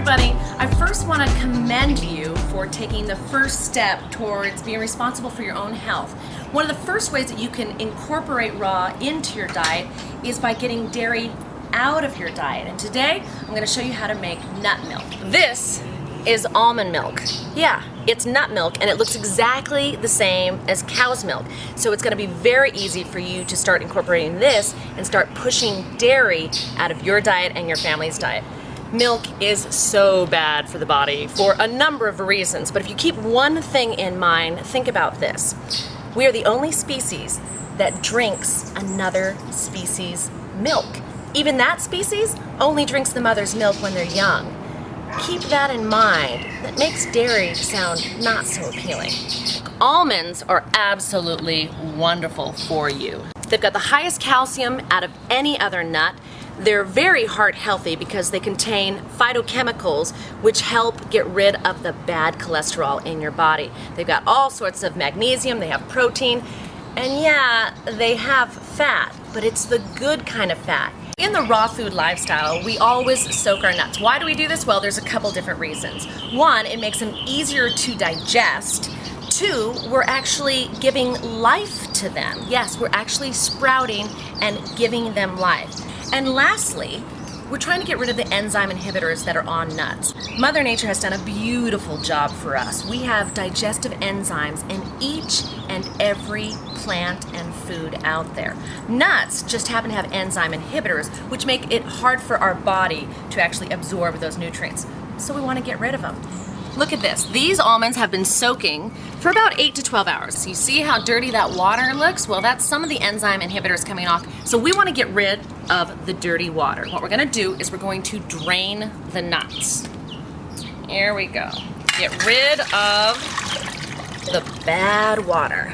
everybody. I first want to commend you for taking the first step towards being responsible for your own health. One of the first ways that you can incorporate raw into your diet is by getting dairy out of your diet. And today I'm going to show you how to make nut milk. This is almond milk. Yeah, it's nut milk, and it looks exactly the same as cow's milk. So it's going to be very easy for you to start incorporating this and start pushing dairy out of your diet and your family's diet. Milk is so bad for the body for a number of reasons, but if you keep one thing in mind, think about this. We are the only species that drinks another species' milk. Even that species only drinks the mother's milk when they're young. Keep that in mind. That makes dairy sound not so appealing. Almonds are absolutely wonderful for you. They've got the highest calcium out of any other nut. They're very heart healthy because they contain phytochemicals which help get rid of the bad cholesterol in your body. They've got all sorts of magnesium, they have protein, and yeah, they have fat, but it's the good kind of fat. In the raw food lifestyle, we always soak our nuts. Why do we do this? Well, there's a couple different reasons. One, it makes them easier to digest. Two, we're actually giving life to them. Yes, we're actually sprouting and giving them life. And lastly, we're trying to get rid of the enzyme inhibitors that are on nuts. Mother Nature has done a beautiful job for us. We have digestive enzymes in each and every plant and food out there. Nuts just happen to have enzyme inhibitors, which make it hard for our body to actually absorb those nutrients. So we want to get rid of them. Look at this. These almonds have been soaking for about 8 to 12 hours. So you see how dirty that water looks? Well, that's some of the enzyme inhibitors coming off. So we want to get rid of the dirty water. What we're going to do is we're going to drain the nuts. Here we go. Get rid of the bad water.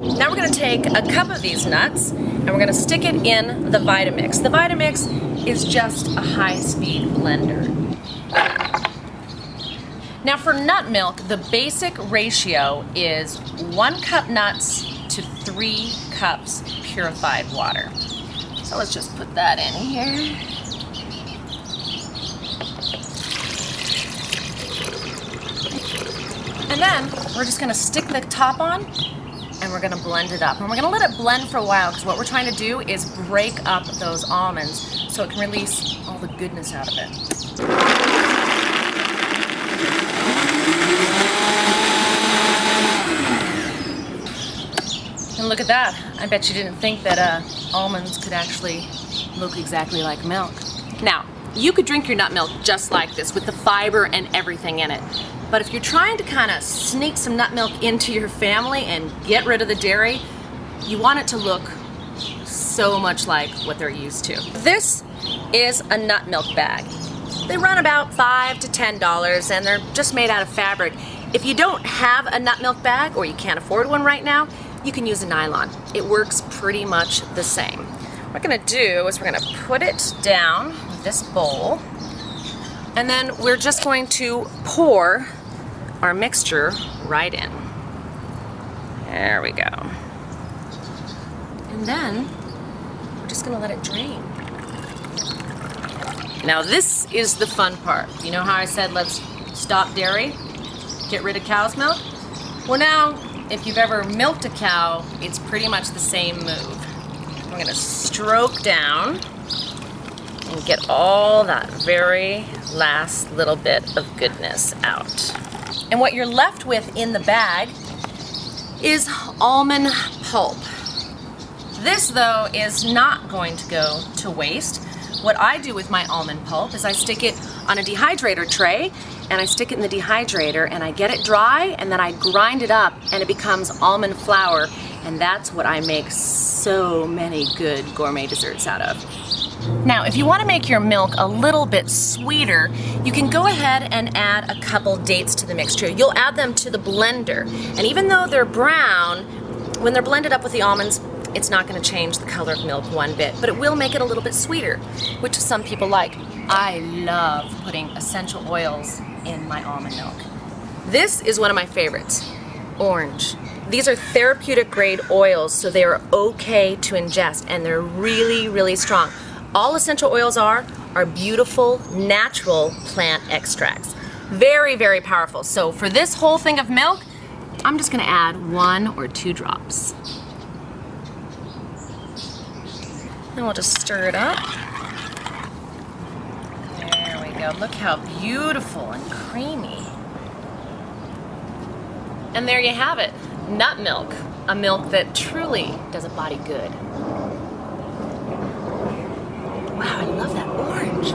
Now we're going to take a cup of these nuts and we're going to stick it in the Vitamix. The Vitamix is just a high-speed blender. Now for nut milk, the basic ratio is 1 cup nuts to 3 cups purified water. So let's just put that in here. And then we're just gonna stick the top on and we're gonna blend it up. And we're gonna let it blend for a while because what we're trying to do is break up those almonds so it can release all the goodness out of it. And look at that. I bet you didn't think that almonds could actually look exactly like milk. Now, you could drink your nut milk just like this with the fiber and everything in it. But if you're trying to kind of sneak some nut milk into your family and get rid of the dairy, you want it to look so much like what they're used to. This is a nut milk bag. They run about $5 to $10 and they're just made out of fabric. If you don't have a nut milk bag or you can't afford one right now, you can use a nylon. It works pretty much the same. What we're gonna do is we're gonna put it down with this bowl, and then we're just going to pour our mixture right in. There we go. And then we're just gonna let it drain. Now this is the fun part. You know how I said let's stop dairy, get rid of cow's milk? Well now, if you've ever milked a cow, it's pretty much the same move. We're gonna stroke down and get all that very last little bit of goodness out. And what you're left with in the bag is almond pulp. This though is not going to go to waste. What I do with my almond pulp is I stick it on a dehydrator tray and I stick it in the dehydrator and I get it dry and then I grind it up and it becomes almond flour, and that's what I make so many good gourmet desserts out of. Now if you want to make your milk a little bit sweeter, you can go ahead and add a couple dates to the mixture. You'll add them to the blender, and even though they're brown, when they're blended up with the almonds, it's not going to change the color of milk one bit, but it will make it a little bit sweeter, which some people like. I love putting essential oils in my almond milk. This is one of my favorites, orange. These are therapeutic grade oils, so they are okay to ingest, and they're really, really strong. All essential oils are are beautiful, natural plant extracts. Very, very powerful. So for this whole thing of milk, I'm just gonna add 1 or 2 drops. Then we'll just stir it up. There we go. Look how beautiful and creamy. And there you have it, nut milk, a milk that truly does a body good. Wow, I love that orange.